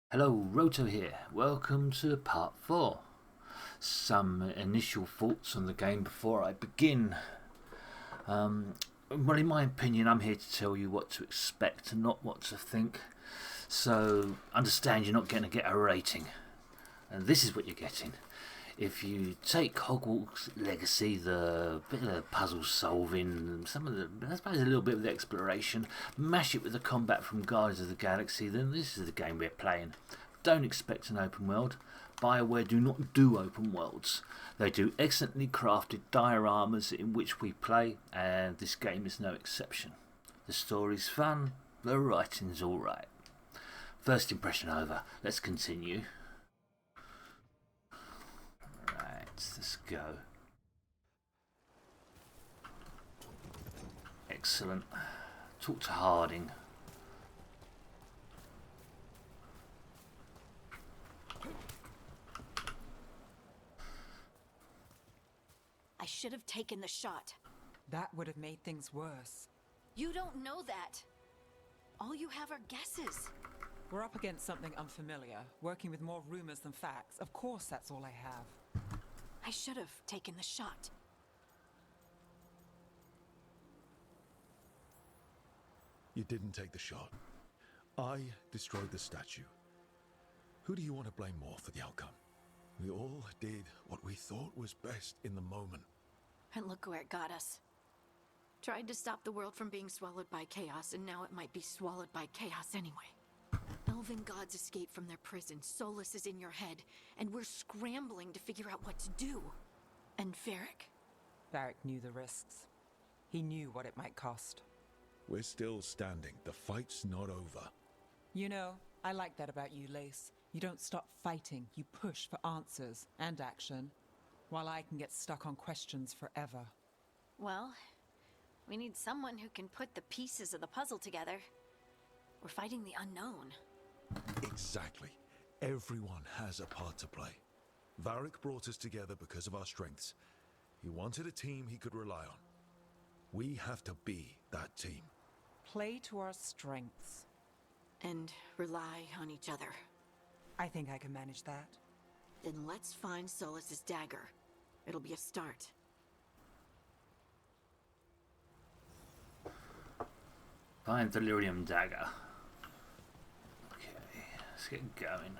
Hello, Roto here. Welcome to part 4. Some initial thoughts on the game before I begin. Well, in my opinion, I'm here to tell you what to expect and not what to think. So, understand you're not going to get a rating. And this is what you're getting. If you take Hogwarts Legacy, the bit of the puzzle solving, I suppose a little bit of the exploration, mash it with the combat from Guardians of the Galaxy, then this is the game we're playing. Don't expect an open world. BioWare do not do open worlds. They do excellently crafted dioramas in which we play, and this game is no exception. The story's fun, the writing's alright. First impression over, let's continue. Let's go. Excellent. Talk to Harding. I should have taken the shot. That would have made things worse. You don't know that. All you have are guesses. We're up against something unfamiliar, working with more rumors than facts. Of course, that's all I have. I should have taken the shot. You didn't take the shot. I destroyed the statue. Who do you want to blame more for the outcome? We all did what we thought was best in the moment. And look where it got us. Tried to stop the world from being swallowed by chaos, and now it might be swallowed by chaos anyway. Elven gods escape from their prison, Solus is in your head, and we're scrambling to figure out what to do. And Varric? Varric knew the risks. He knew what it might cost. We're still standing. The fight's not over. You know, I like that about you, Lace. You don't stop fighting. You push for answers and action, while I can get stuck on questions forever. Well, we need someone who can put the pieces of the puzzle together. We're fighting the unknown. Exactly. Everyone has a part to play. Varric brought us together because of our strengths. He wanted a team he could rely on. We have to be that team. Play to our strengths. And rely on each other. I think I can manage that. Then let's find Solus's dagger. It'll be a start. Find the Lyrium Dagger. Okay, let's get going.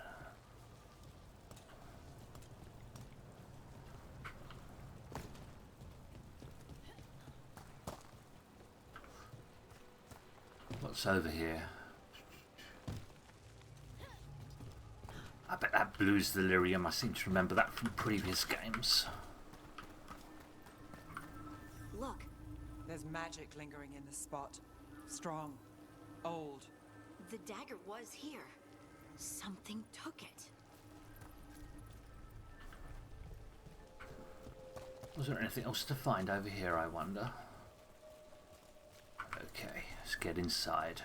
What's over here? I bet that blue's the Lyrium. I seem to remember that from previous games. Look, There's magic lingering in this spot. Strong. Old. the dagger was here. Something took it. Was there anything else to find over here, I wonder? Okay, let's get inside.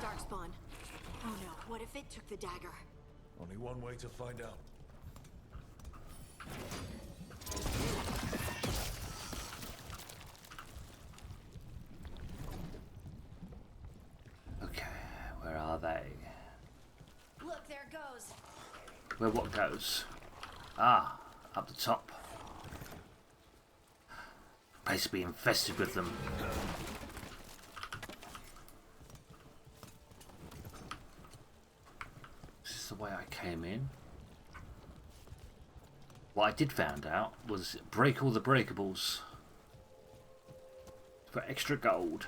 Darkspawn. Oh no, what if it took the dagger? Only one way to find out. Okay, where are they? Look, there it goes. Where what goes? Ah, up the top. Place to be infested with them. This is the way I came in. What I did find out was break all the breakables for extra gold.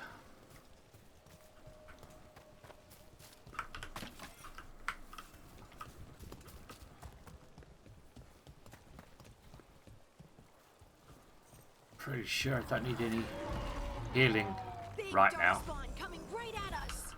Pretty sure I don't need any healing Big right now. Darkspawn coming right at us.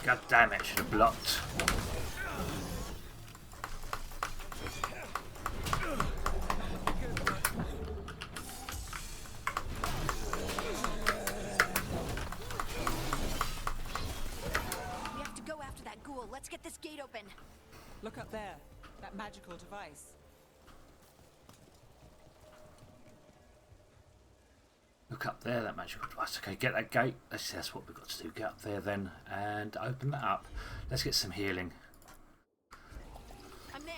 God damn it, should have blocked. up there. That magical device. Look up there, that magical device. Okay, get that gate. That's what we've got to do. Get up there then and open that up. Let's get some healing. I'm there.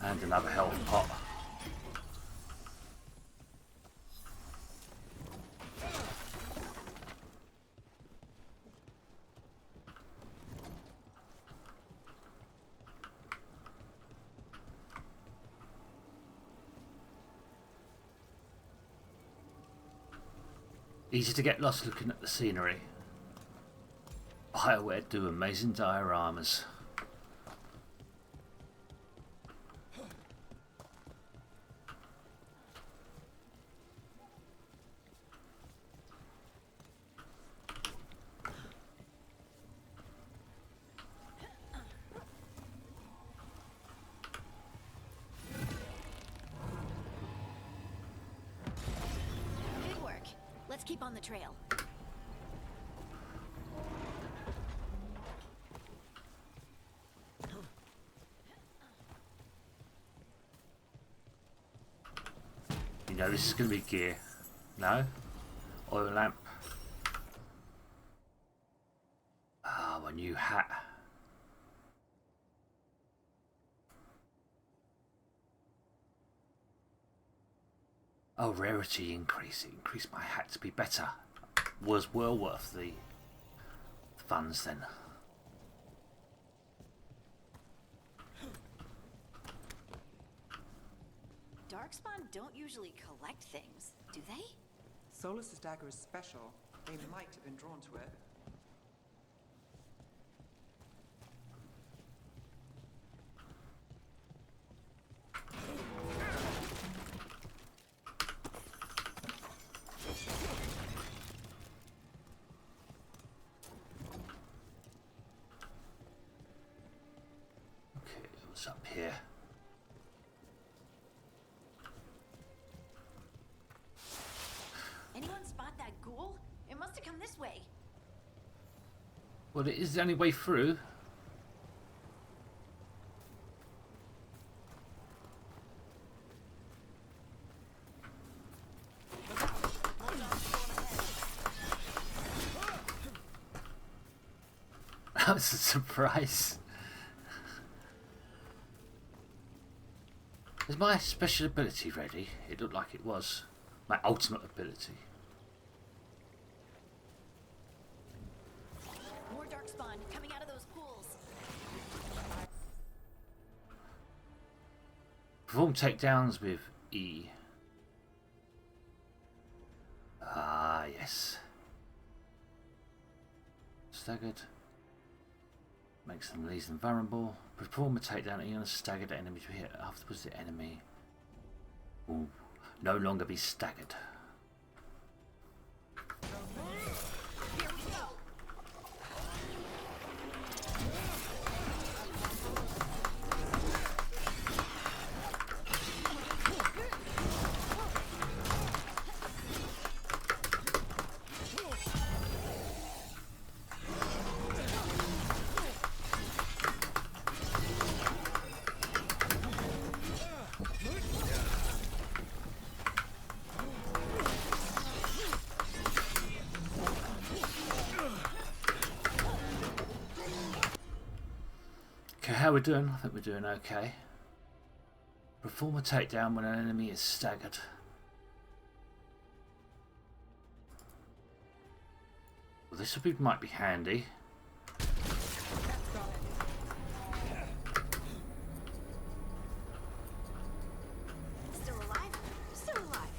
And another health pot. Easy to get lost looking at the scenery. BioWare do amazing dioramas. Good work. Let's keep on the trail. You know this is going to be gear. No? Oil lamp. Ah, a new hat. Oh, rarity increase. It increased my hat to be better. Was well worth the funds then. Darkspawn don't usually collect things, do they? Solus's dagger is special. They might have been drawn to it. Okay, what's up here? Anyone spot that ghoul? It must have come this way. Well, it is the only way through. That was a surprise. Is my special ability ready? It looked like it was. My ultimate ability. More darkspawn coming out of those pools. Perform takedowns with E. Ah, yes. Staggered. Makes them least invulnerable. Perform a takedown E on a staggered enemy to hit afterwards the enemy will no longer be staggered. Here we go. Okay, how we doing? I think we're doing okay. Perform a takedown when an enemy is staggered. Well, this would be, might be handy. Still alive? Still alive.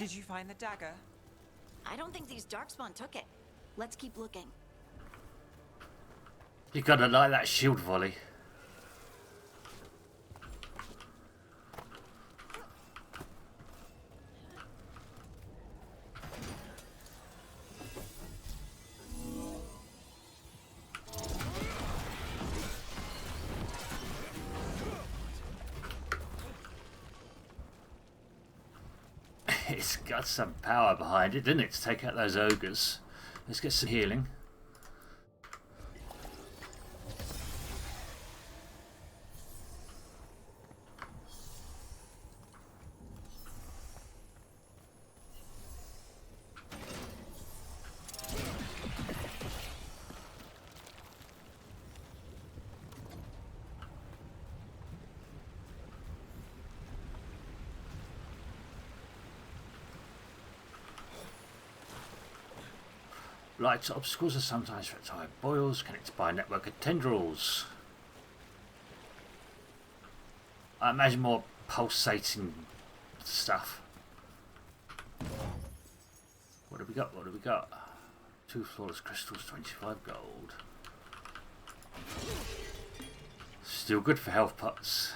Did you find the dagger? I don't think these Darkspawn took it. Let's keep looking. You gotta like that shield volley. It's got some power behind it, didn't it, to take out those ogres. Let's get some healing. Light obstacles are sometimes affected by boils connected by a network of tendrils. I imagine more pulsating stuff. What have we got? What have we got? 2 flawless crystals, 25 gold. Still good for health pots.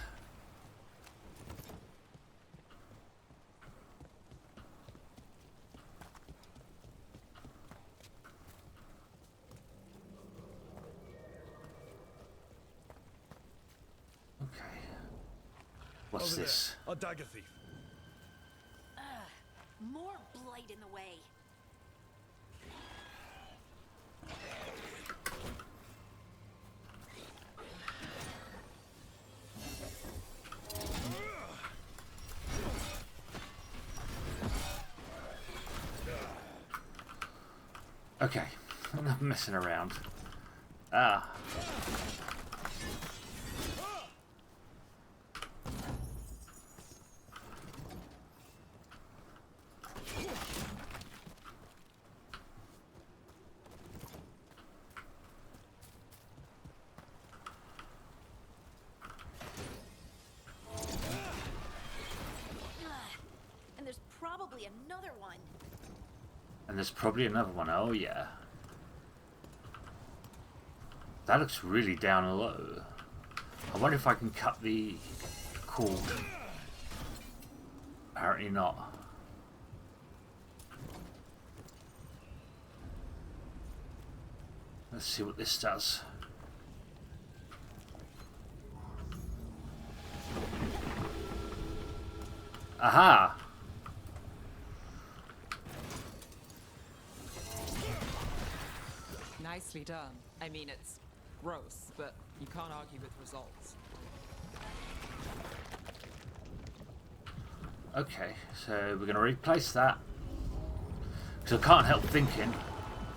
What's Over this? There, a dagger thief. More blight in the way. Okay, I'm not messing around. Ah. And there's probably another one. And there's probably another one. Oh yeah. That looks really down low. I wonder if I can cut the cord. Apparently not. Let's see what this does. Aha! Nicely done. I mean, it's gross, but you can't argue with results. Okay, so we're going to replace that. Because I can't help thinking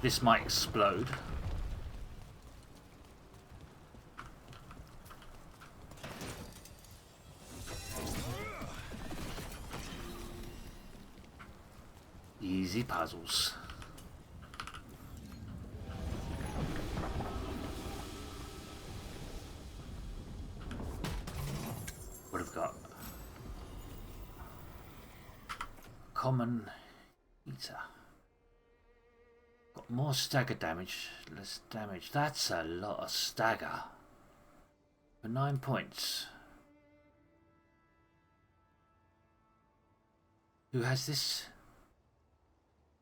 this might explode. Easy puzzles. What have we got? Common eater. Got more stagger damage, less damage. That's a lot of stagger. For 9 points. Who has this?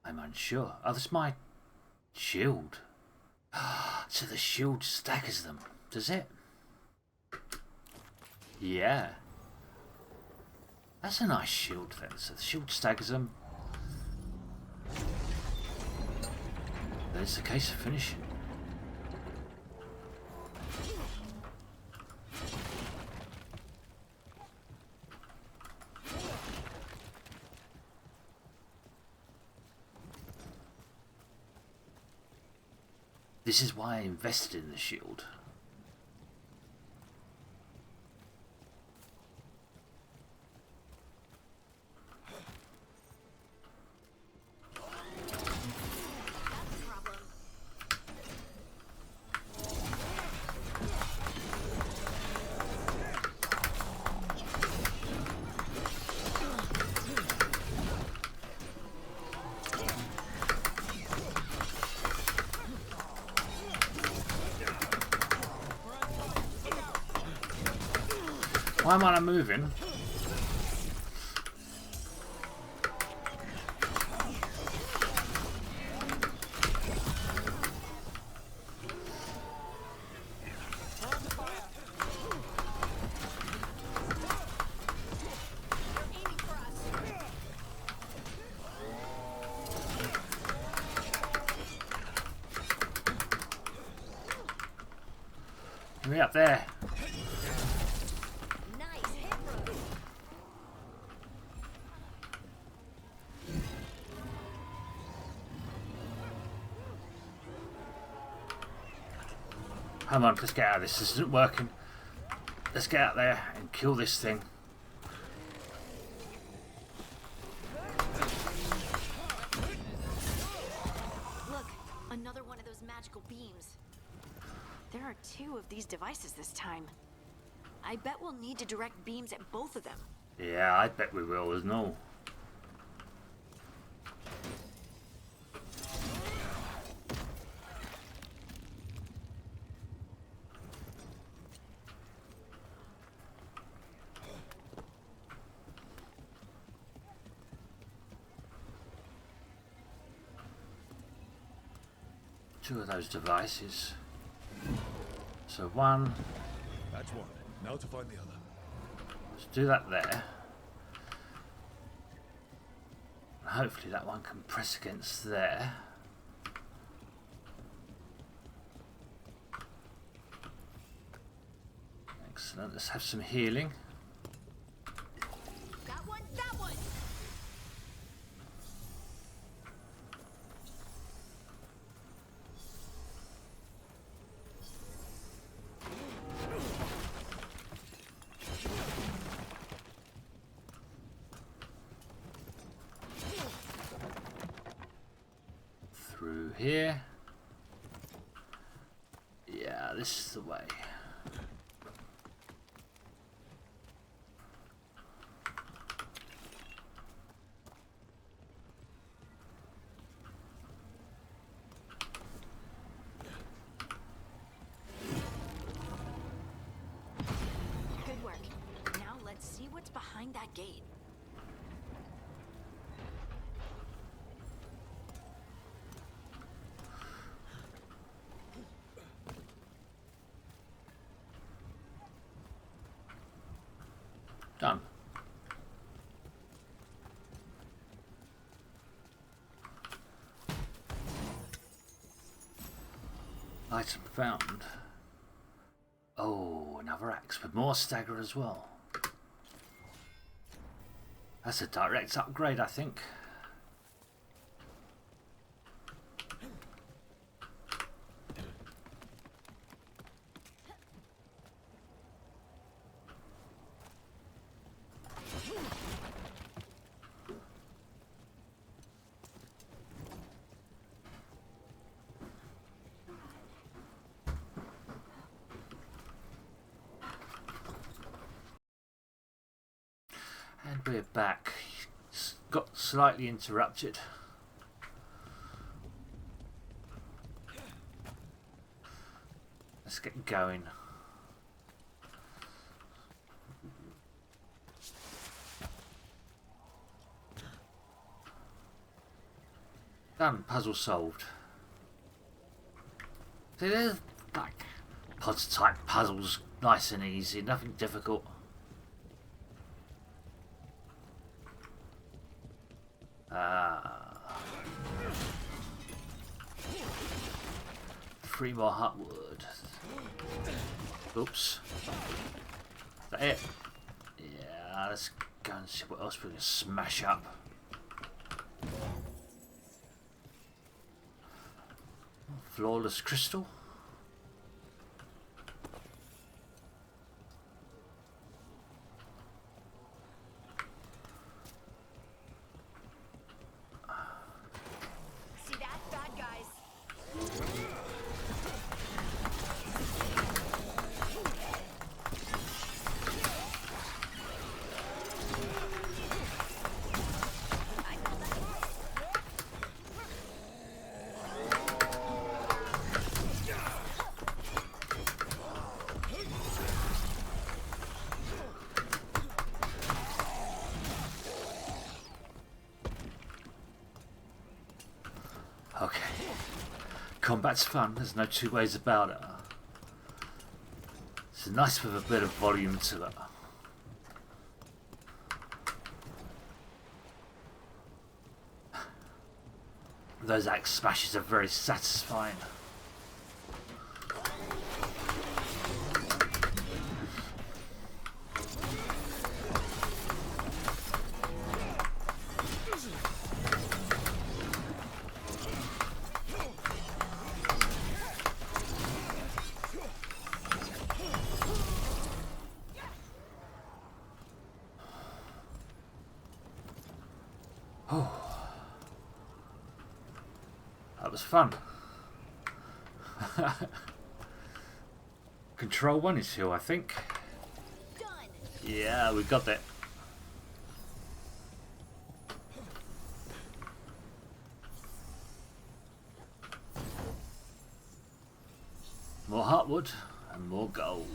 I'm unsure. Oh, that's my shield. So the shield staggers them, does it? Yeah. That's a nice shield then. So the shield staggers them. Then it's a case of finishing. This is why I invested in the shield. Why am I not moving? Me up there. Nice hit, bro. Come on, let's get out of this. This isn't working. Let's get out there and kill this thing. Look, another one of those magical beams. There are 2 of these devices this time. I bet we'll need to direct beams at both of them. Yeah, I bet we will, there's no. Two of those devices. So one. That's one. Now to find the other. Let's do that there. Hopefully that one can press against there. Excellent. Let's have some healing. That one, that one! Through here. Yeah, this is the way. Good work. Now let's see what's behind that gate. Done. Item found. Oh, another axe with more stagger as well. That's a direct upgrade, I think. And we're back. Got slightly interrupted. Let's get going. Done. Puzzle solved. See, there's like pod type puzzles, nice and easy, nothing difficult. Three more hot wood. Oops. Is that it? Yeah, let's go and see what else we can smash up. Flawless crystal. See that, bad guys? Combat's fun, there's no two ways about it. It's nice with a bit of volume to it. Those axe smashes are very satisfying. That was fun. Control 1 is here, I think. Done. Yeah, we got that. More heartwood and more gold.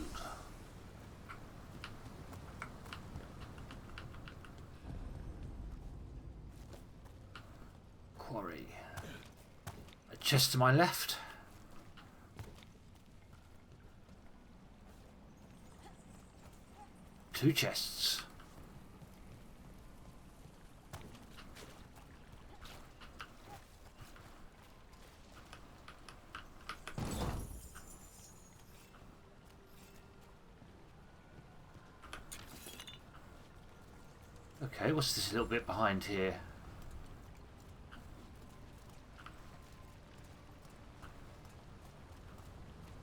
Quarry. A chest to my left. Two chests. Okay, what's this little bit behind here?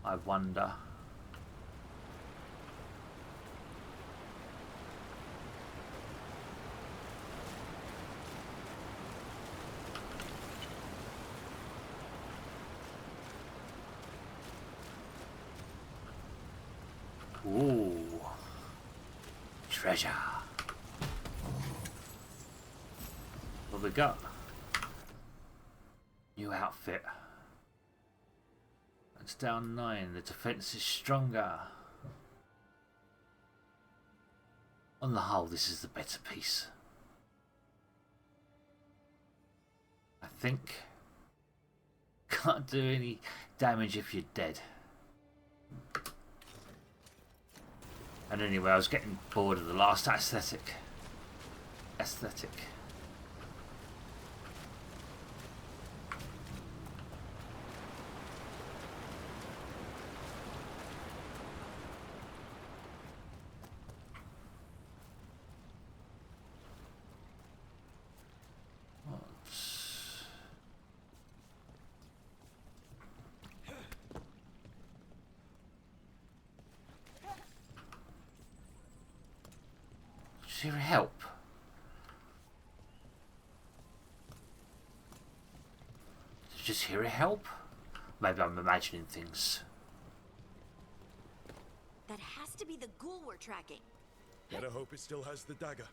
I wonder. Ooh. Treasure. What we got? New outfit. It's down 9. The defense is stronger. On the whole, this is the better piece. I think. Can't do any damage if you're dead. And anyway, I was getting bored of the last aesthetic. Here help. Did you just hear a help? Maybe I'm imagining things. That has to be the ghoul we're tracking. Better hope it still has the dagger.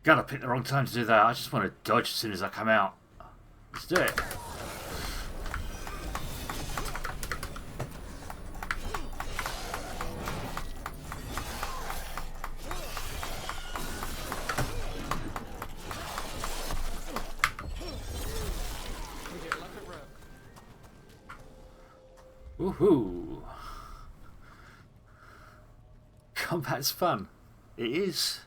God, I picked the wrong time to do that. I just want to dodge as soon as I come out. Let's do it. Woohoo! Combat's fun. It is.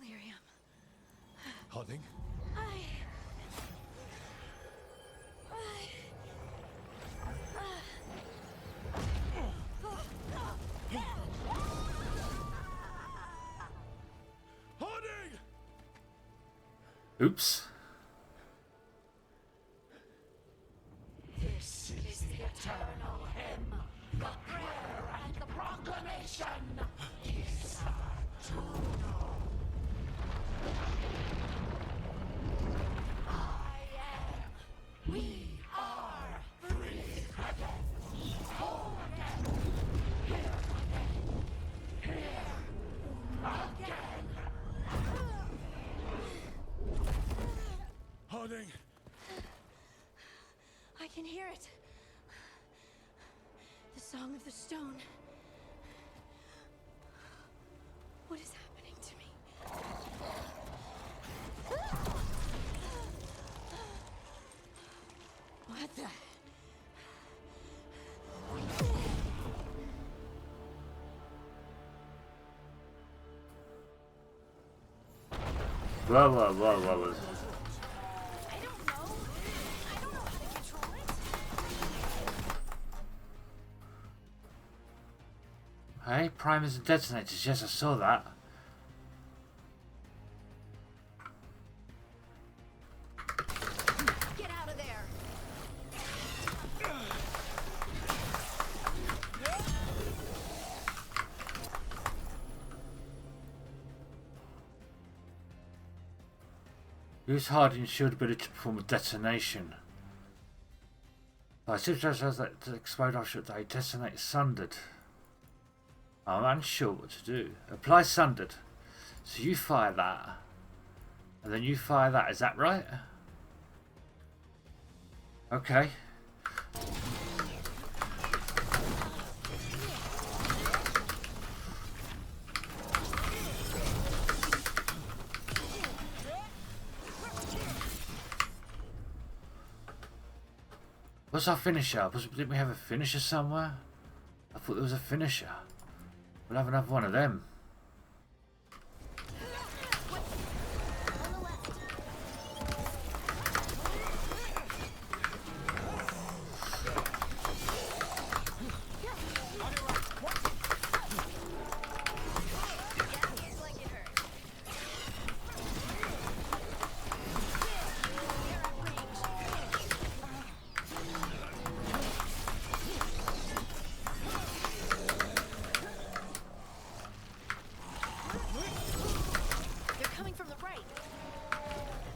Lyrium. Hunting? Oops. This is the eternal hymn, the prayer and the proclamation. I am. We are free again. Whole again. Here again. Harding! I can hear it. The Song of the Stone. What is happening to me? What the? Whoa. I don't know. I don't know how to control it. Hey, primers and detonators. Yes, I saw that. Get out of there. Use Harding's shield ability to perform a detonation. I seem to have that to explode after they detonate sundered. I'm unsure what to do. Apply sundered. So you fire that. And then you fire that. Is that right? Okay. What's our finisher? Didn't we have a finisher somewhere? I thought there was a finisher. We'll have another one of them.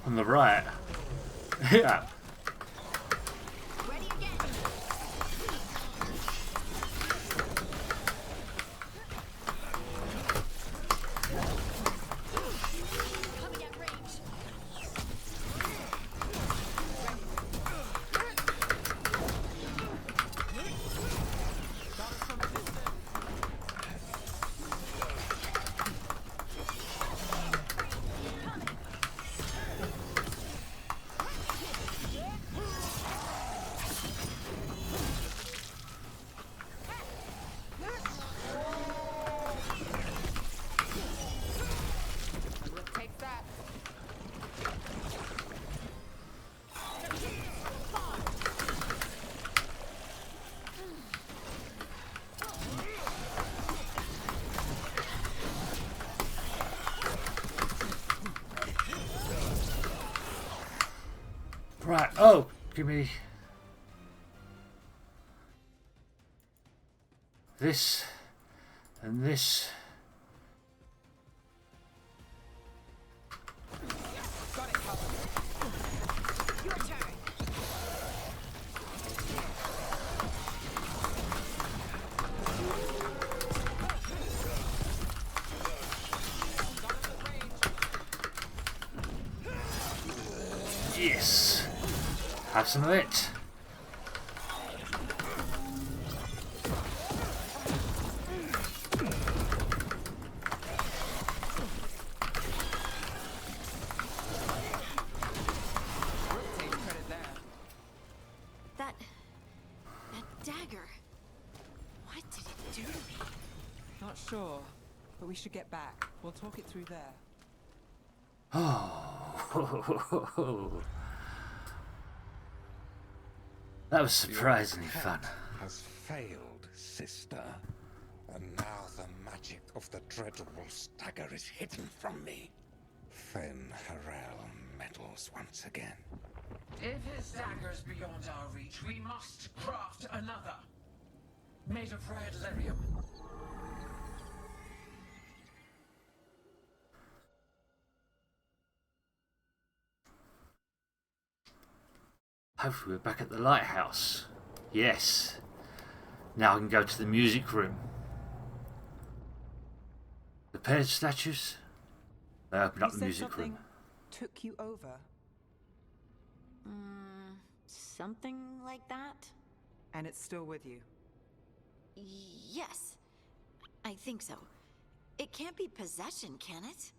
On the right. Yeah. Ready again. Coming at range. Take that. Right. Oh, give me this and this. Got it covered. Your turn. Yes. Have some of it. Take credit there. That dagger. What did it do to me? Not sure, but we should get back. We'll talk it through there. Oh. That was surprisingly Your fun. attempt has failed, sister. And now the magic of the dreadful stagger is hidden from me. Fen Harel meddles once again. If his dagger's beyond our reach, we must craft another. Made of red lyrium. Hopefully we're back at the lighthouse. Yes. Now I can go to the music room. The paired statues? They open up the music room. Took you over, Something like that? and it's still with you. Yes. I think so. It can't be possession, can it?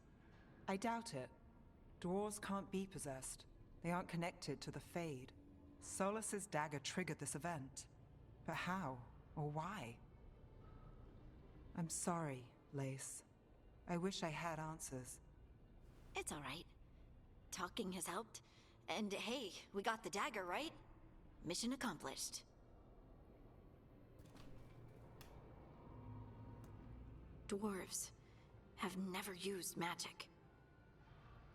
I doubt it. Dwarves can't be possessed. They aren't connected to the Fade. Solus's dagger triggered this event. But how? Or why? I'm sorry, Lace. I wish I had answers. It's alright. Talking has helped. And hey, we got the dagger, right? Mission accomplished. Dwarves have never used magic.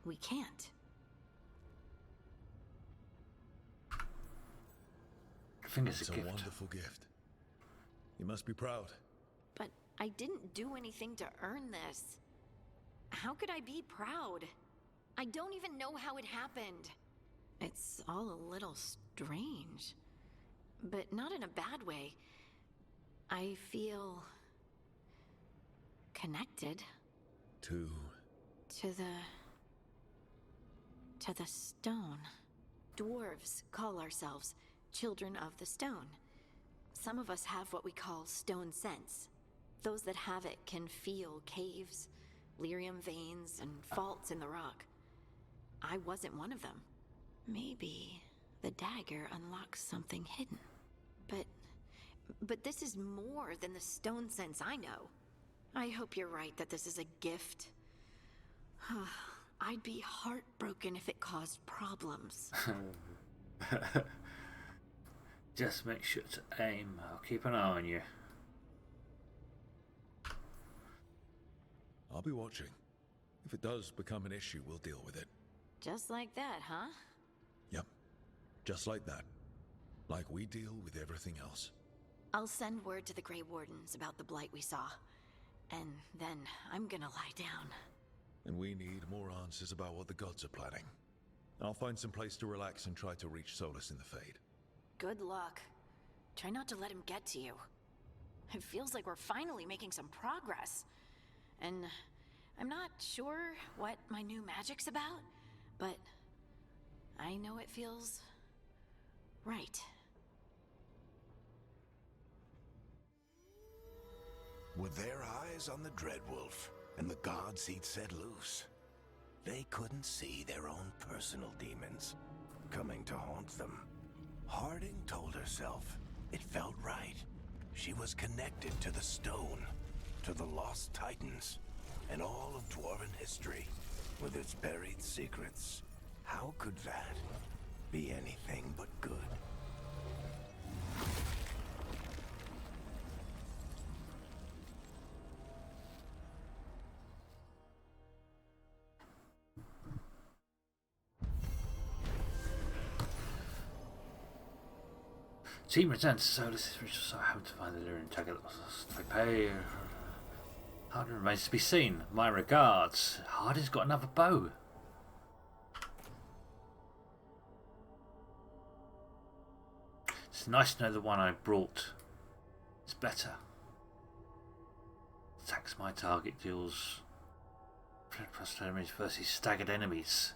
We can't. I think it's It's a a gift. wonderful gift. You must be proud. But I didn't do anything to earn this. How could I be proud? I don't even know how it happened. It's all a little strange. But not in a bad way. I feel connected To to the stone. Dwarves call ourselves children of the stone. Some of us have what we call stone sense. Those that have it can feel caves, lyrium veins, and faults in the rock. I wasn't one of them. Maybe the dagger unlocks something hidden. But this is more than the stone sense I know. I hope you're right that this is a gift. I'd be heartbroken if it caused problems. Just make sure to aim. I'll keep an eye on you. I'll be watching. If it does become an issue, we'll deal with it. Just like that, huh? Yep. Just like that. Like we deal with everything else. I'll send word to the Grey Wardens about the blight we saw. And then I'm gonna lie down. And we need more answers about what the gods are planning. I'll find some place to relax and try to reach Solus in the Fade. Good luck. Try not to let him get to you. It feels like we're finally making some progress. And I'm not sure what my new magic's about, but I know it feels right. With their eyes on the Dreadwolf and the gods he'd set loose, they couldn't see their own personal demons coming to haunt them. Harding told herself it felt right. She was connected to the stone, to the lost titans, and all of Dwarven history, with its buried secrets. How could that be anything but good? Team returns to Solus, which was so hoping to find the Lyrium Dagger that was lost. They pay. Harding remains to be seen. My regards. Harding's got another bow. It's nice to know the one I brought is better. Attacks my target, deals plus damage versus staggered enemies.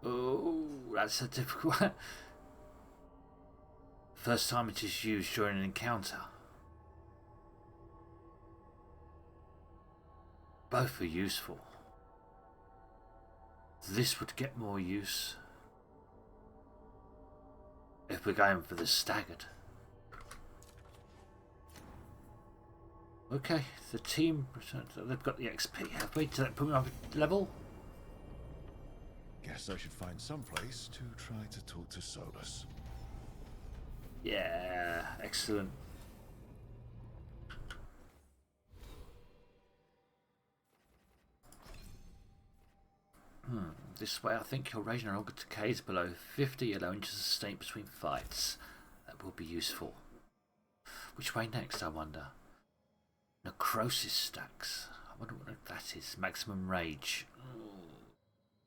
Oh, that's a difficult one. First time it is used during an encounter. Both are useful. This would get more use if we're going for the staggered. Okay, the team returns. They've got the XP. Have we? Does that put me up a level? Guess I should find some place to try to talk to Solus. Yeah, excellent. This way I think your rage no longer decays below 50, allowing you to sustain between fights. That will be useful. Which way next, I wonder? Necrosis stacks. I wonder what that is. Maximum rage.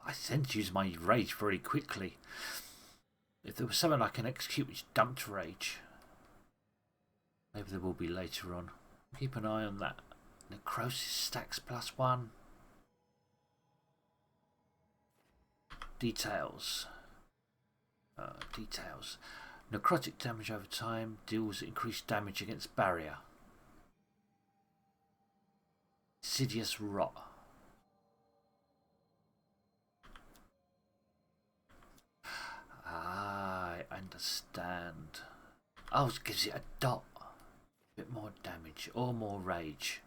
I tend to use my rage very quickly. If there was something I can execute which dumped rage. Maybe there will be later on. Keep an eye on that. Necrosis stacks +1. Details. Details. Necrotic damage over time deals increased damage against barrier. Insidious rot. I understand. Oh, it gives it a dot. A bit more damage or more rage.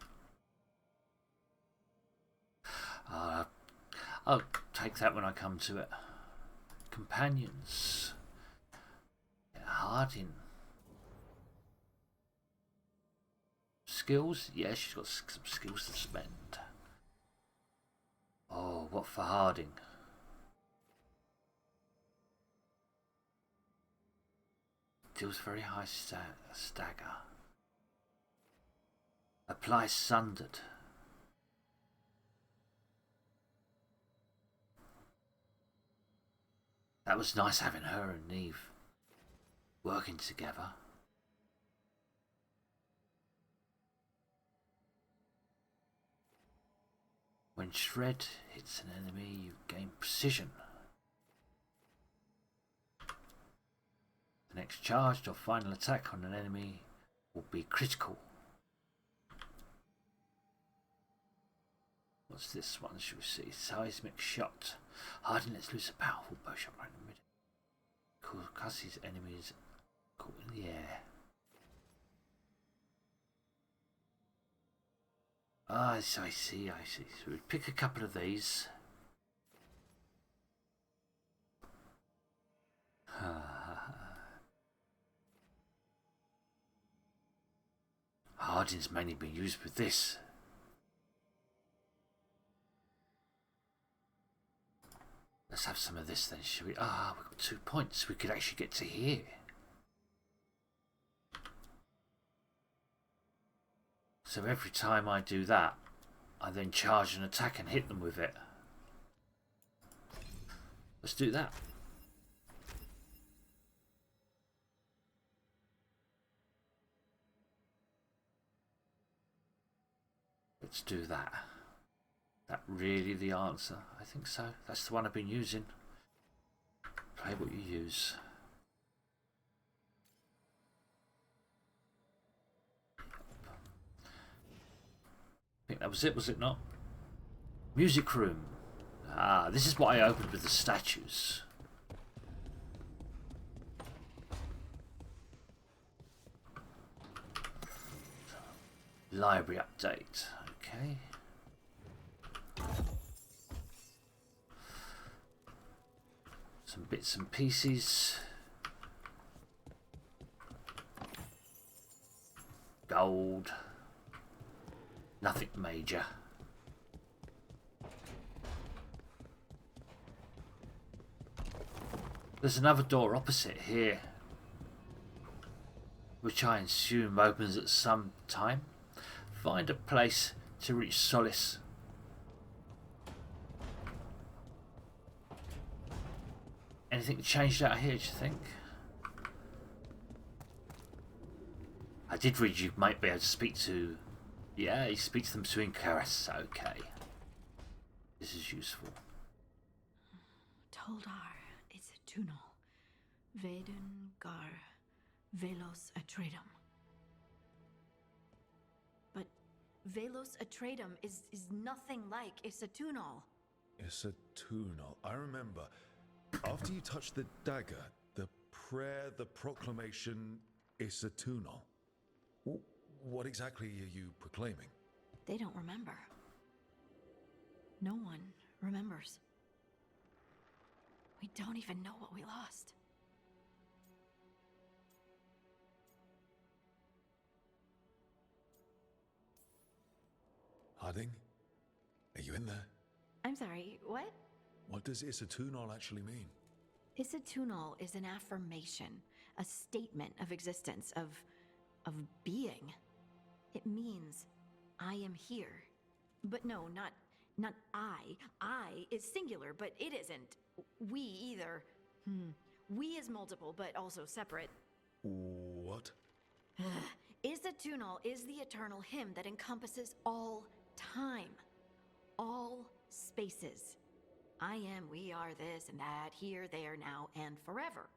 I'll take that when I come to it. Companions. Hardin. Skills? Yeah, she's got some skills to spend. Oh, what for Harding? Deals very high stagger. Apply sundered. That was nice having her and Neve working together. When Shred hits an enemy, you gain precision. The next charged or final attack on an enemy will be critical. What's this one, shall we see? Seismic shot. Hardin lets loose a powerful bow shot right in the middle. Cause his enemies caught in the air. Ah, I see. So we pick a couple of these. Hardin's mainly been used with this. Let's have some of this then, shall we? We've got 2 points. We could actually get to here. So every time I do that, I then charge an attack and hit them with it. Let's do that. Let's do that. That really the answer? I think so. That's the one I've been using. Play what you use. I think that was it, was it not? Music room. This is what I opened with the statues. Library update. Okay. Some bits and pieces. Gold. Nothing major. There's another door opposite here, which I assume opens at some time. Find a place to reach solace. Anything changed out here, do you think? I did read you might be able to speak to... Yeah, you speak to them to Incaris. Okay. This is useful. Toldar is a tunnel. Veilguard, Velos Atreitum. But Velos Atreitum is nothing like Isatunal. Isatunal. I remember. After you touched the dagger, the prayer, the proclamation, Isatunal. What exactly are you proclaiming? They don't remember. No one remembers. We don't even know what we lost. Harding? Are you in there? I'm sorry, what? What does Isatunal actually mean? Isatunal is an affirmation, a statement of existence, of being. It means, I am here. But no, not I. I is singular, but it isn't. We either. We is multiple, but also separate. What? Isatunal is the eternal hymn that encompasses all time, all spaces. I am, we are, this and that, here, there, now, and forever.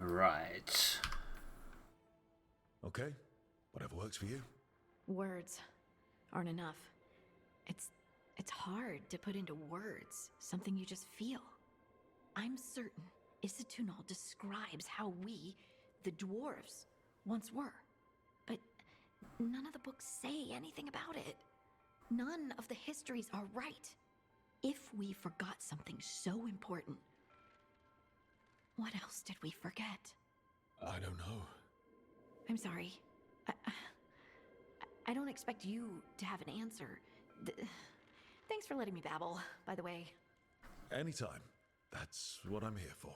Right. Okay, whatever works for you. Words aren't enough. It's hard to put into words something you just feel. I'm certain Isatunal describes how we, the dwarves, once were. But none of the books say anything about it. None of the histories are right. If we forgot something so important, what else did we forget? I don't know. I'm sorry. I don't expect you to have an answer. Thanks for letting me babble, by the way. Anytime. That's what I'm here for.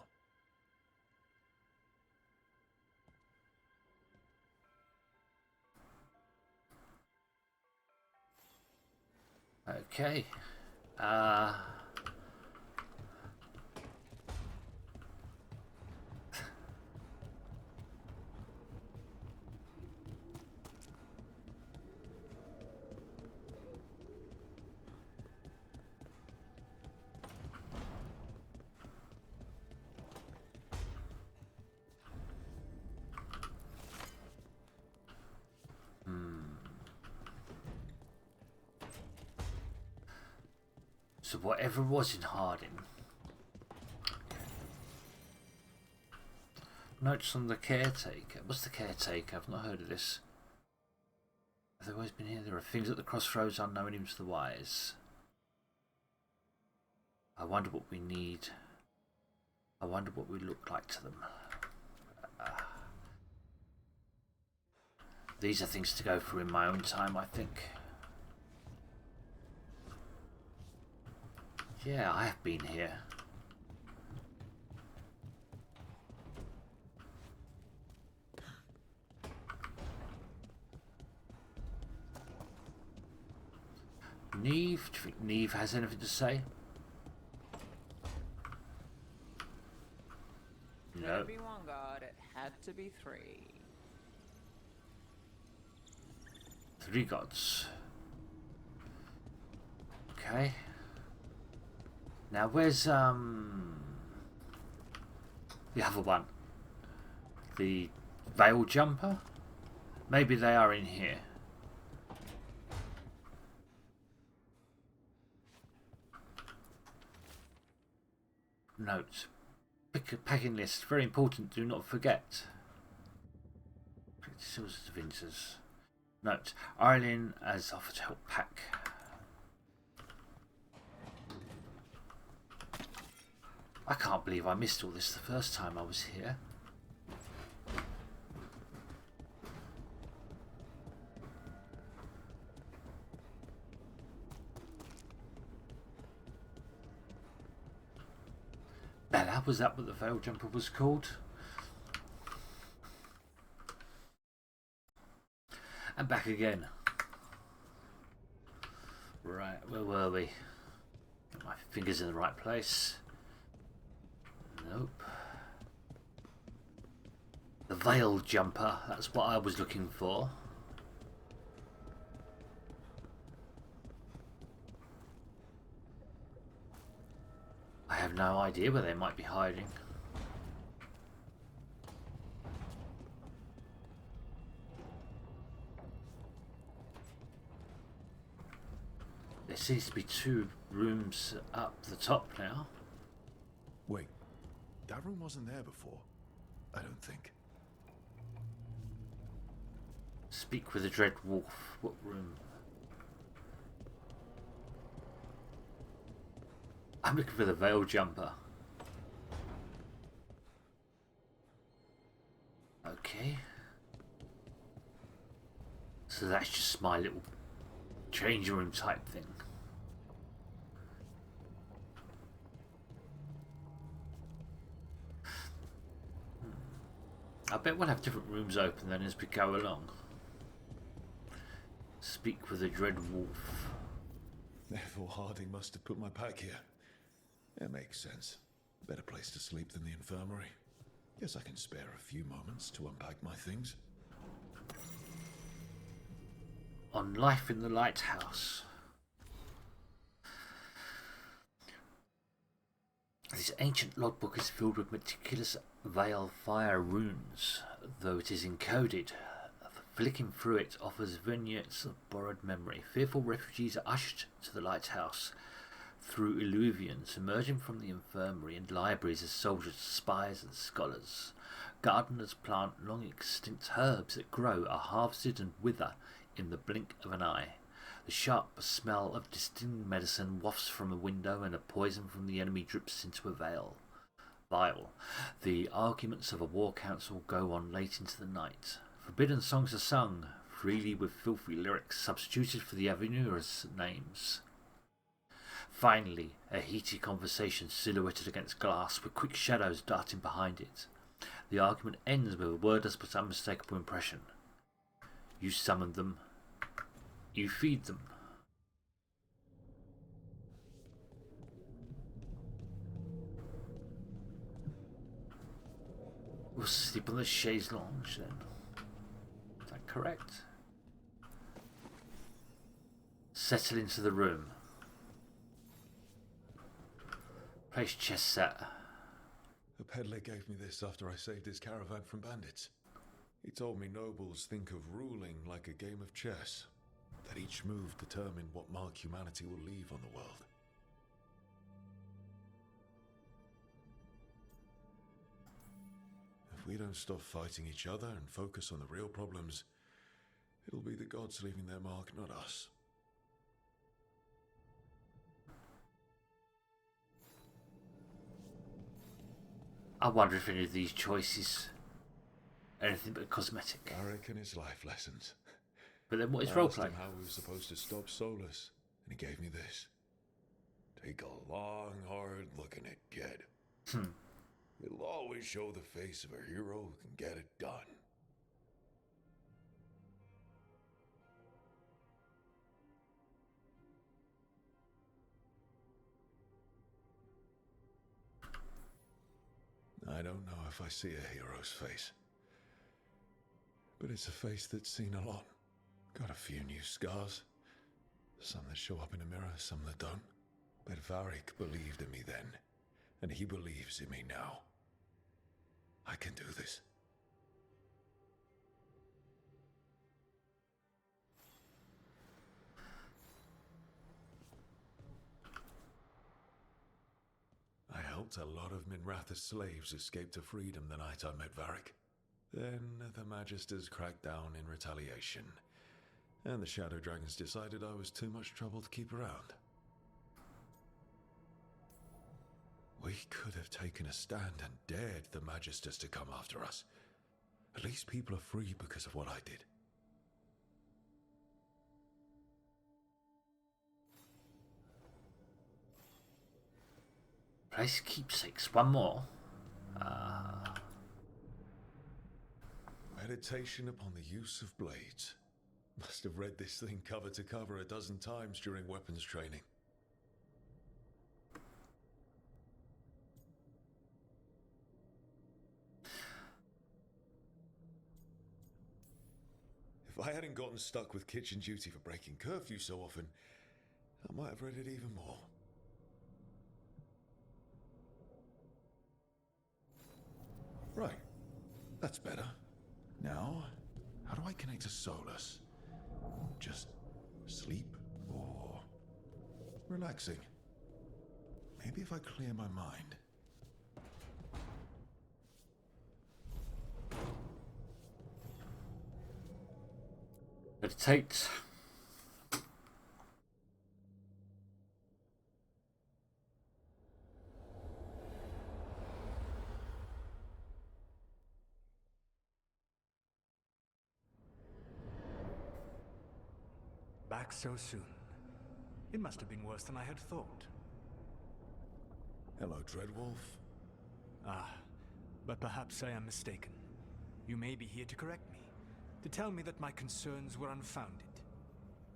Okay. So whatever was in Harding. Notes on the caretaker. What's the caretaker? I've not heard of this. Have they always been here? There are things at the crossroads unknown even to the wise. I wonder what we need. I wonder what we look like to them. These are things to go through in my own time, I think. Yeah, I have been here. Neve? Do you think Neve has anything to say? No. There'd be one god, it had to be 3. 3 gods. Okay. Now where's the other one? The Veil Jumper? Maybe they are in here. Note. Pick a packing list. Very important. Do not forget. Sources of Vinters. Note. Arlen has offered to help pack. I can't believe I missed all this the first time I was here. Bella, was that what the Veil Jumper was called? And back again. Right, where were we? Get my fingers in the right place. Nope. The Veil Jumper, that's what I was looking for. I have no idea where they might be hiding. There seems to be 2 rooms up the top now. Wait, that room wasn't there before. I don't think. Speak with the Dread Wolf. What room? I'm looking for the Veil Jumper. Okay. So that's just my little change room type thing. I bet we'll have different rooms open then as we go along. Speak with the Dread Wolf. Therefore Harding must have put my pack here. It makes sense. Better place to sleep than the infirmary. Guess I can spare a few moments to unpack my things. On life in the lighthouse. This ancient logbook is filled with meticulous veil fire runes, though it is encoded. Flicking through it offers vignettes of borrowed memory. Fearful refugees are ushered to the lighthouse through illuvians, emerging from the infirmary and libraries as soldiers, spies and scholars. Gardeners plant long extinct herbs that grow, are harvested and wither in the blink of an eye. The sharp smell of distilled medicine wafts from a window, and a poison from the enemy drips into a vial. The arguments of a war council go on late into the night. Forbidden songs are sung, freely with filthy lyrics substituted for the Avenura's names. Finally, a heated conversation silhouetted against glass, with quick shadows darting behind it. The argument ends with a wordless but unmistakable impression. You summon them. You feed them. We'll sleep on the chaise lounge then. Is that correct? Settle into the room. Place chess set. The peddler gave me this after I saved his caravan from bandits. He told me nobles think of ruling like a game of chess, that each move determined what mark humanity will leave on the world. If we don't stop fighting each other and focus on the real problems, it'll be the gods leaving their mark, not us. I wonder if any of these choices are anything but cosmetic. Varric and his life lessons. But then what is I roleplay? asked him how we were supposed to stop Solus, and he gave me this. Take a long, hard look in it, kid. It'll always show the face of a hero who can get it done. I don't know if I see a hero's face, but it's a face that's seen a lot. Got a few new scars. Some that show up in a mirror, some that don't. But Varric believed in me then, and he believes in me now. I can do this. I helped a lot of Minratha's slaves escape to freedom the night I met Varric. Then the Magisters cracked down in retaliation, and the Shadow Dragons decided I was too much trouble to keep around. We could have taken a stand and dared the Magisters to come after us. At least people are free because of what I did. Place keepsakes. One more. Meditation upon the use of blades. Must have read this thing cover to cover a dozen times during weapons training. If I hadn't gotten stuck with kitchen duty for breaking curfew so often, I might have read it even more. Right. That's better. Now, how do I connect to Solus? Just sleep or relaxing? Maybe if I clear my mind. Meditate. Back back so soon. It must have been worse than I had thought. Hello, Dreadwolf. Ah, but perhaps I am mistaken. You may be here to correct me, to tell me that my concerns were unfounded.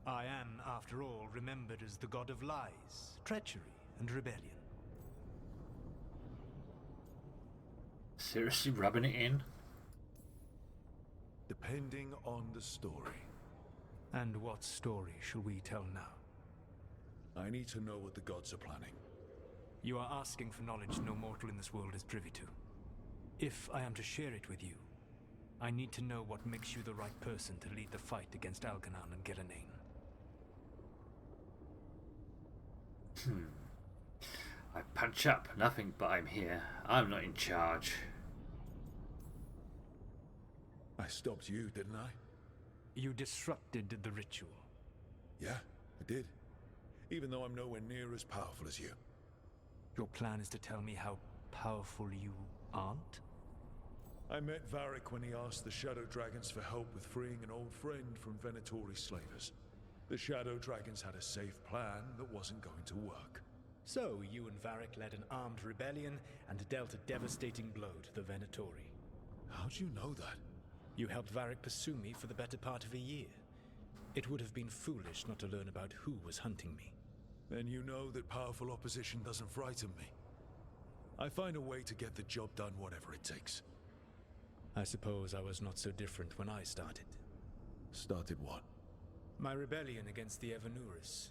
I am, after all, remembered as the god of lies, treachery, and rebellion. Seriously rubbing it in? Depending on the story. And what story shall we tell now? I need to know what the gods are planning. You are asking for knowledge no mortal in this world is privy to. If I am to share it with you, I need to know what makes you the right person to lead the fight against Algernon and Gillenane. I punch up, nothing but I'm here. I'm not in charge. I stopped you, didn't I? You disrupted the ritual. Yeah, I did. Even though I'm nowhere near as powerful as you. Your plan is to tell me how powerful you aren't? I met Varric when he asked the Shadow Dragons for help with freeing an old friend from Venatori slavers. The Shadow Dragons had a safe plan that wasn't going to work. So you and Varric led an armed rebellion and dealt a devastating blow to the Venatori. How'd you know that? You helped Varric pursue me for the better part of a year. It would have been foolish not to learn about who was hunting me. Then you know that powerful opposition doesn't frighten me. I find a way to get the job done whatever it takes. I suppose I was not so different when I started. Started what? My rebellion against the Evanuris.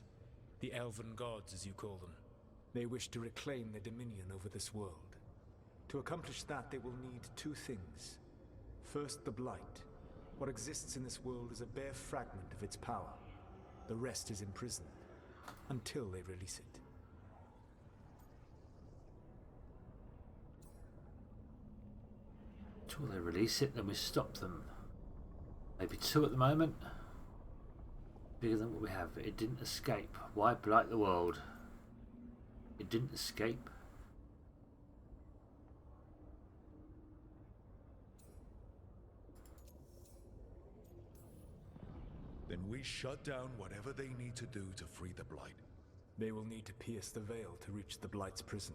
The Elven Gods, as you call them. They wish to reclaim their dominion over this world. To accomplish that, they will need two things. First, the Blight. What exists in this world is a bare fragment of its power. The rest is imprisoned, until they release it. Until they release it, then we stop them. Maybe 2 at the moment. Bigger than what we have. It didn't escape. Why blight the world? It didn't escape. Then we shut down whatever they need to do to free the Blight. They will need to pierce the veil to reach the Blight's prison.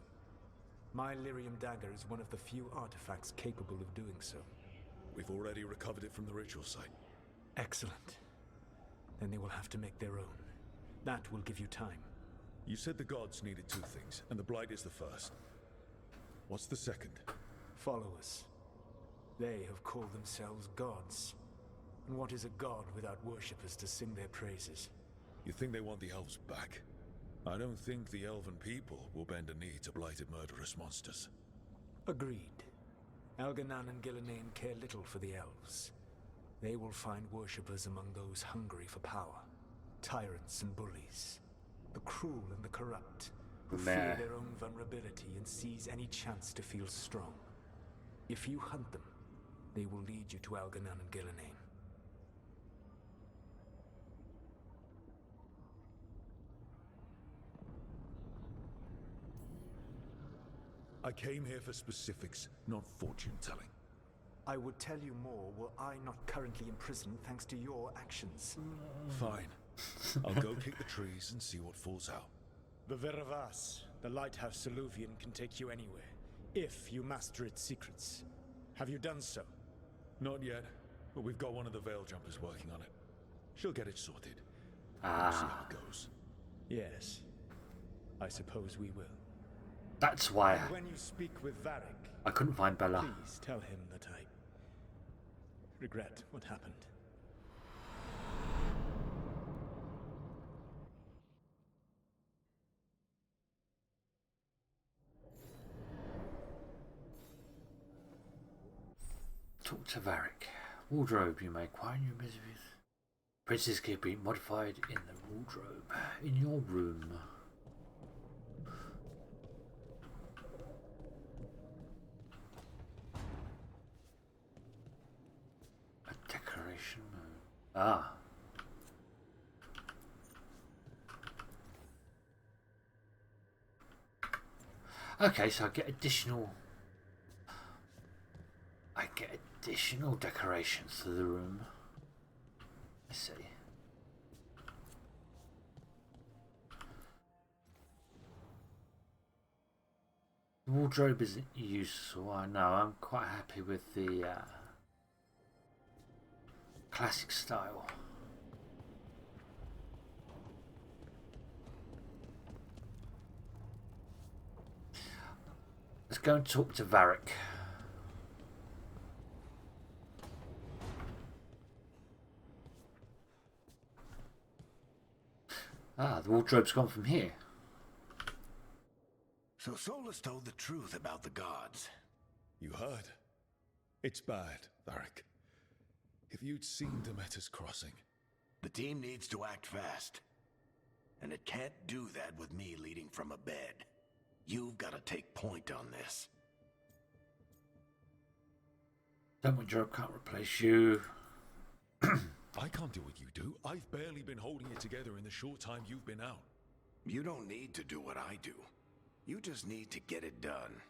My Lyrium Dagger is one of the few artifacts capable of doing so. We've already recovered it from the ritual site. Excellent. Then they will have to make their own. That will give you time. You said the gods needed 2 things, and the Blight is the first. What's the second? Followers. They have called themselves gods. And what is a god without worshippers to sing their praises? You think they want the elves back? I don't think the elven people will bend a knee to blighted murderous monsters. Agreed. Algernon and Gillenane care little for the elves. They will find worshippers among those hungry for power. Tyrants and bullies. The cruel and the corrupt. Who fear their own vulnerability and seize any chance to feel strong. If you hunt them, they will lead you to Algernon and Gillenane. I came here for specifics, not fortune-telling. I would tell you more were I not currently imprisoned thanks to your actions. Fine. I'll go kick the trees and see what falls out. The Veravas, the lighthouse Soluvian, can take you anywhere, if you master its secrets. Have you done so? Not yet, but we've got one of the Veil Jumpers working on it. She'll get it sorted. We'll see how it goes. Yes. I suppose we will. That's why And when you speak with Varric, I couldn't find Bella. please tell him that I regret what happened. Talk to Varric. Wardrobe you may acquire in your business. Princess can be modified in the wardrobe in your room. A decoration mode. Ah. Okay, so I get additional decorations to the room. I see. wardrobe isn't useful, I know. I'm quite happy with the classic style. Let's go and talk to Varric. Ah, the wardrobe's gone from here. So Solus told the truth about the gods. You heard? It's bad, Varric. If you'd seen Demeter's crossing... The team needs to act fast. And it can't do that with me leading from a bed. You've got to take point on this. Don't want Job can't replace you. I can't do what you do. I've barely been holding it together in the short time you've been out. You don't need to do what I do. You just need to get it done.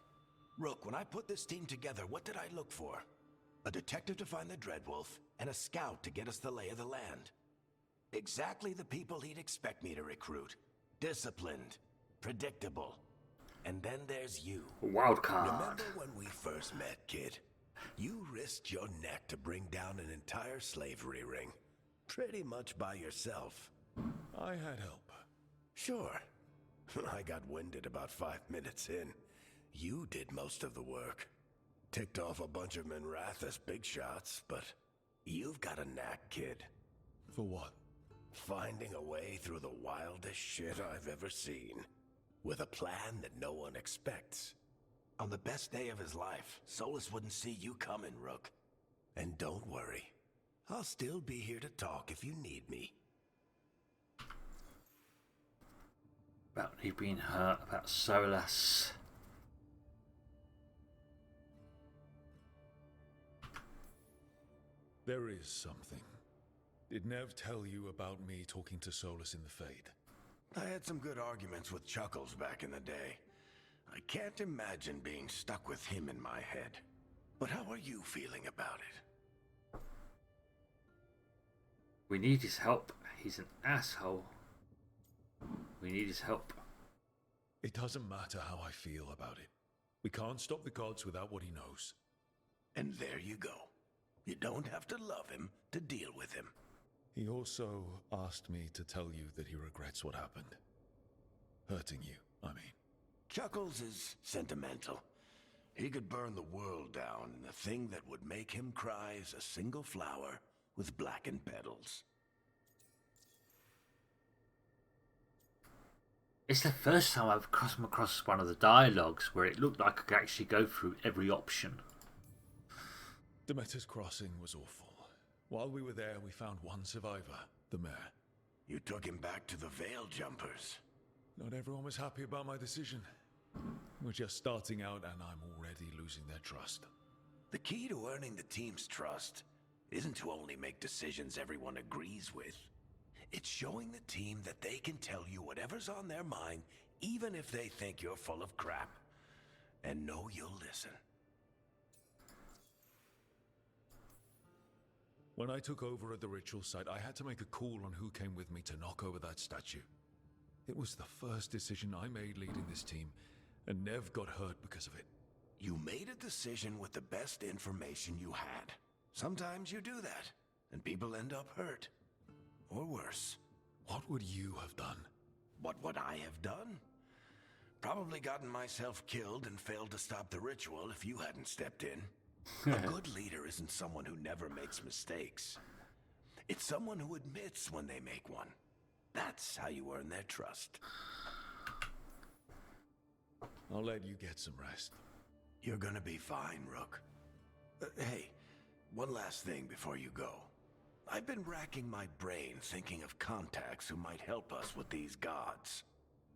Rook, when I put this team together, what did I look for? A detective to find the Dreadwolf, and a scout to get us the lay of the land. Exactly the people he'd expect me to recruit. Disciplined, predictable. And then there's you. Wild card. Remember when we first met, kid? You risked your neck to bring down an entire slavery ring. Pretty much by yourself. I had help. Sure. I got winded about 5 minutes in. You did most of the work. Ticked off a bunch of Minrathous big shots, but you've got a knack, kid. For what? Finding a way through the wildest shit I've ever seen. With a plan that no one expects. On the best day of his life, Solus wouldn't see you coming, Rook. And don't worry. I'll still be here to talk if you need me. About he being hurt, about Solus. There is something. Did Nev tell you about me talking to Solus in the Fade? I had some good arguments with Chuckles back in the day. I can't imagine being stuck with him in my head. But how are you feeling about it? We need his help. He's an asshole. We need his help. It doesn't matter how I feel about it. We can't stop the gods without what he knows. And there you go. You don't have to love him to deal with him. He also asked me to tell you that he regrets what happened. Hurting you, I mean. Chuckles is sentimental. He could burn the world down, and the thing that would make him cry is a single flower with blackened petals. It's the first time I've come across one of the dialogues where it looked like I could actually go through every option. Demeter's crossing was awful. While we were there, we found one survivor, the mayor. You took him back to the Veil Jumpers. Not everyone was happy about my decision. We're just starting out and I'm already losing their trust. The key to earning the team's trust isn't to only make decisions everyone agrees with. It's showing the team that they can tell you whatever's on their mind, even if they think you're full of crap. And know you'll listen. When I took over at the ritual site, I had to make a call on who came with me to knock over that statue. It was the first decision I made leading this team, and Nev got hurt because of it. You made a decision with the best information you had. Sometimes you do that, and people end up hurt. Or worse. What would you have done? What would I have done? Probably gotten myself killed and failed to stop the ritual if you hadn't stepped in. A good leader isn't someone who never makes mistakes. It's someone who admits when they make one. That's how you earn their trust. I'll let you get some rest. You're gonna be fine, Rook. Hey, one last thing before you go. I've been racking my brain thinking of contacts who might help us with these gods.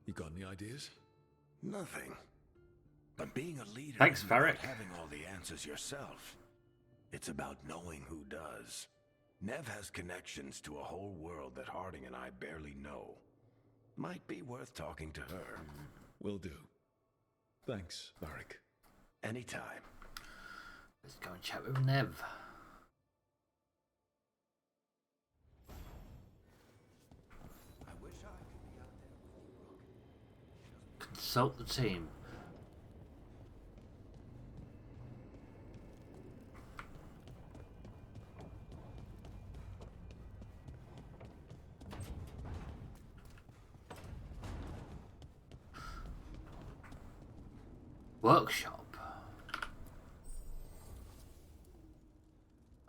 You got any ideas? Nothing. But being a leader Thanks, isn't about Varric. having all the answers yourself. It's about knowing who does. Nev has connections to a whole world that Harding and I barely know. Might be worth talking to her. Will do. Thanks, Varric. Anytime. Let's go and chat with Nev. I wish I could be out there with you, Rook. Consult the team. Workshop.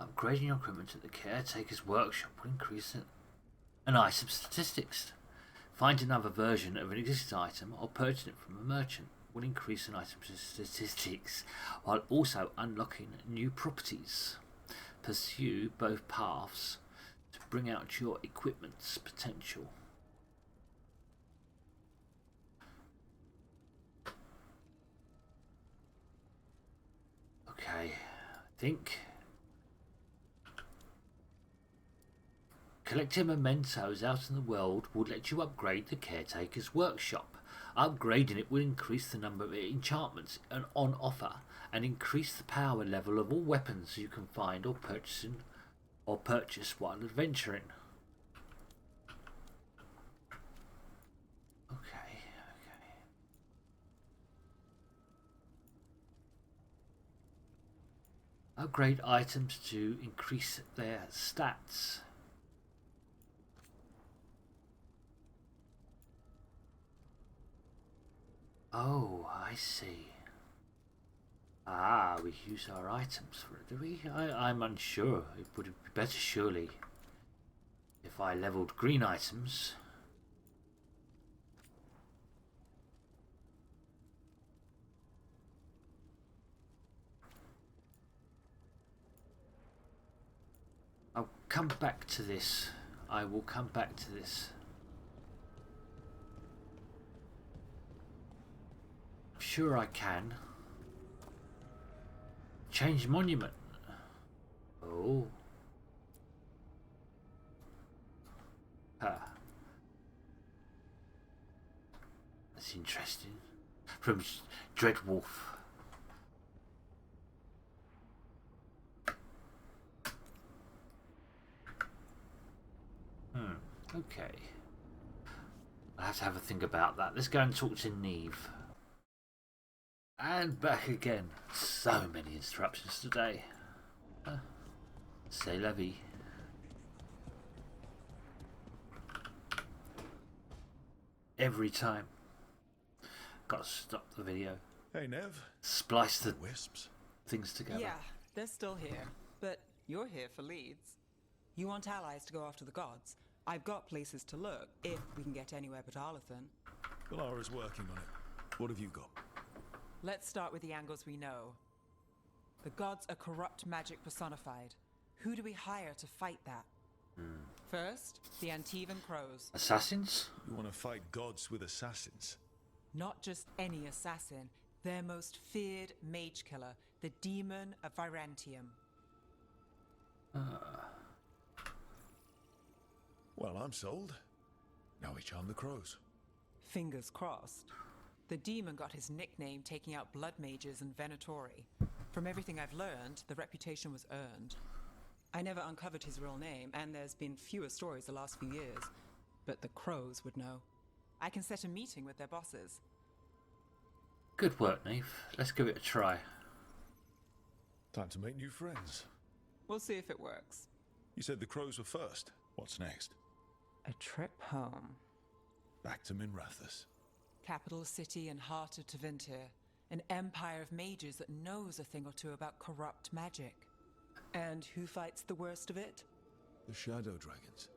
Upgrading your equipment at the caretaker's workshop will increase an item's statistics. Find another version of an existing item or purchasing it from a merchant will increase an item's statistics while also unlocking new properties. Pursue both paths to bring out your equipment's potential. Okay, I think collecting mementos out in the world would let you upgrade the caretaker's workshop. Upgrading it will increase the number of enchantments on offer and increase the power level of all weapons you can find or purchase while adventuring. Okay. Upgrade items to increase their stats. Oh, I see. Ah, we use our items for it, do we? I'm unsure. It would be better, surely, if I leveled green items. I'll come back to this. I will come back to this. Sure I can. Change monument. Oh. That's interesting. From Dreadwolf. Okay. I'll have to have a think about that. Let's go and talk to Neve. And back again. So many instructions today. C'est la vie. Every time. Gotta stop the video. Hey, Nev. Splice the wisps. Things together. Yeah, they're still here. But you're here for leads. You want allies to go after the gods? I've got places to look, if we can get anywhere but Arlathan. Valara's working on it. What have you got? Let's start with the angles we know. The gods are corrupt magic personified. Who do we hire to fight that? First, the Antivan Crows. Assassins? You want to fight gods with assassins? Not just any assassin. Their most feared mage killer, the Demon of Virantium. Well, I'm sold. Now we charm the crows. Fingers crossed. The demon got his nickname taking out blood mages and Venatori. From everything I've learned, the reputation was earned. I never uncovered his real name, and there's been fewer stories the last few years. But the crows would know. I can set a meeting with their bosses. Good work, Neve. Let's give it a try. Time to make new friends. We'll see if it works. You said the crows were first. What's next? A trip home. Back to Minrathous. Capital city and heart of Tevinter. An empire of mages that knows a thing or two about corrupt magic. And who fights the worst of it? The Shadow Dragons.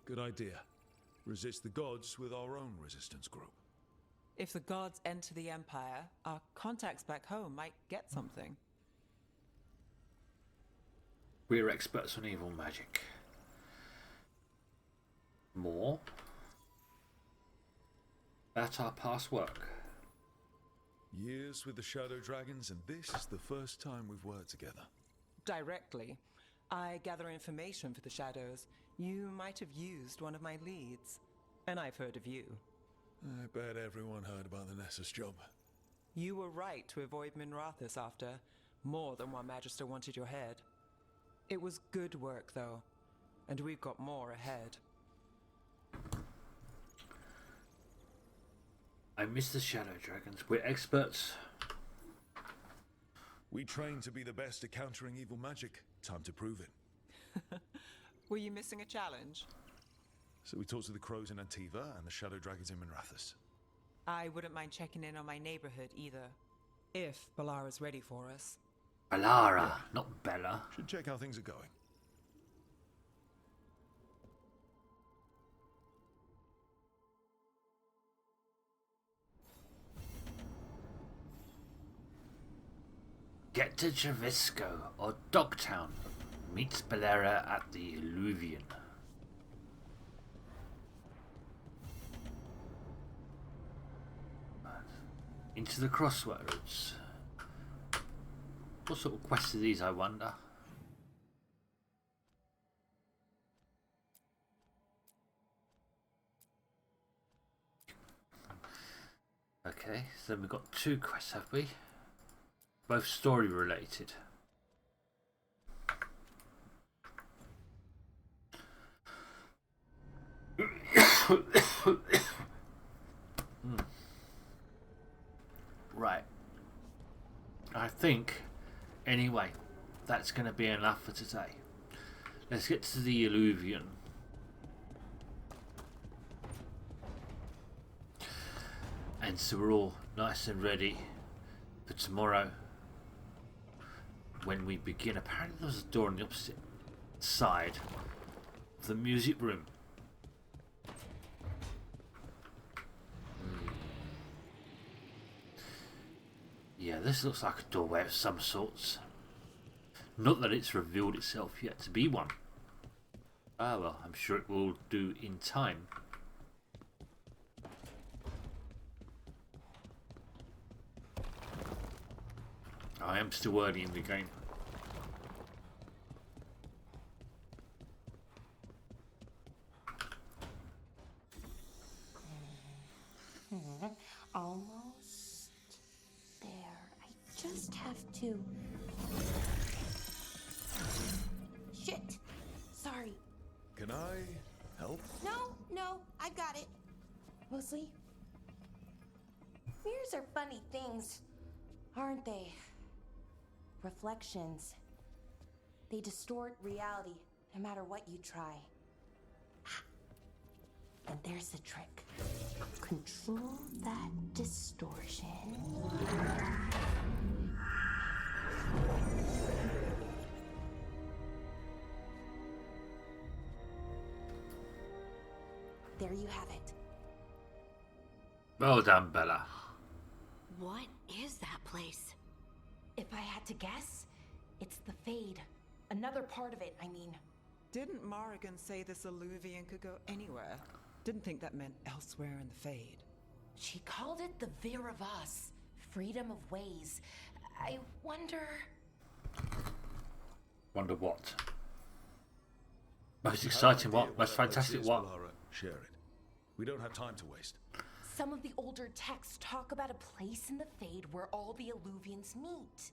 Good idea. Resist the gods with our own resistance group. If the gods enter the empire, our contacts back home might get something. We're experts on evil magic. More about our past work. Years with the Shadow Dragons, and this is the first time we've worked together. Directly. I gather information for the Shadows. You might have used one of my leads. And I've heard of you. I bet everyone heard about the Nessus job. You were right to avoid Minrathous after. More than one Magister wanted your head. It was good work, though. And we've got more ahead. I miss the Shadow Dragons. We're experts. We train to be the best at countering evil magic. Time to prove it. Were you missing a challenge? So we talked to the crows in Antiva and the Shadow Dragons in Minrathous. I wouldn't mind checking in on my neighborhood either. If Balara's ready for us. Balara, not Bella. Should check how things are going. Get to Javisco or Dogtown. Meet Balara at the Illuvian. Into the crossroads. What sort of quests are these, I wonder? Okay, so we've got 2 quests, have we? Both story related. Right. I think, anyway, that's going to be enough for today. Let's get to the Illuvian. And so we're all nice and ready for tomorrow when we begin. Apparently there's a door on the opposite side of the music room. Yeah, this looks like a doorway of some sorts. Not that it's revealed itself yet to be one. Ah well, I'm sure it will do in time. I am still early in the game. Almost there. I just have to... Shit! Sorry. Can I help? No, I got it. Mostly. Mirrors are funny things, aren't they? Reflections. They distort reality, no matter what you try. And there's the trick. Control that distortion. There you have it. Well done, Bella. What is that place? If I had to guess, it's the Fade. Another part of it, I mean. Didn't Morrigan say this Illuvian could go anywhere? Didn't think that meant elsewhere in the Fade. She called it the Vir of Us. Freedom of ways. I wonder... Wonder what? Most exciting what? Most fantastic what? Share it. We don't have time to waste. Some of the older texts talk about a place in the Fade where all the Illuvians meet.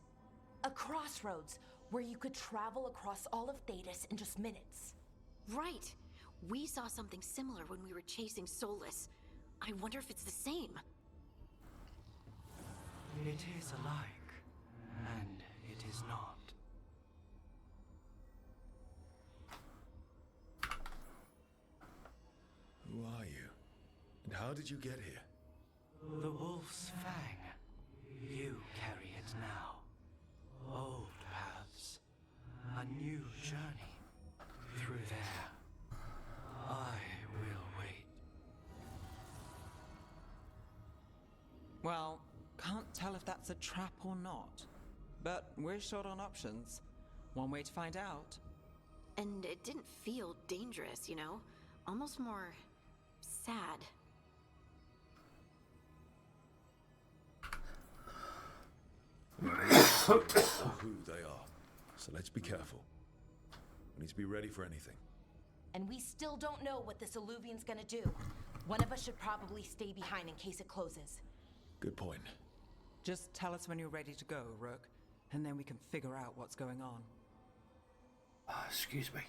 A crossroads where you could travel across all of Thedas in just minutes. Right. We saw something similar when we were chasing Solus. I wonder if it's the same. It is alike, and it is not. Who are you? And how did you get here? The Wolf's Fang. You carry it now. Old paths. A new journey. Through there. I will wait. Well, can't tell if that's a trap or not. But we're short on options. One way to find out. And it didn't feel dangerous, you know? Almost more... sad. Who they are. So let's be careful. We need to be ready for anything. And we still don't know what this Illuvian's gonna do. One of us should probably stay behind in case it closes. Good point. Just tell us when you're ready to go, Rook, and then we can figure out what's going on. Excuse me.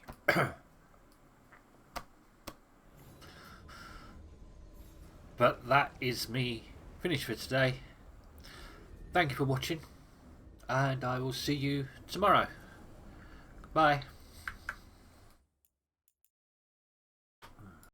But that is me finished for today. Thank you for watching, and I will see you tomorrow. Bye.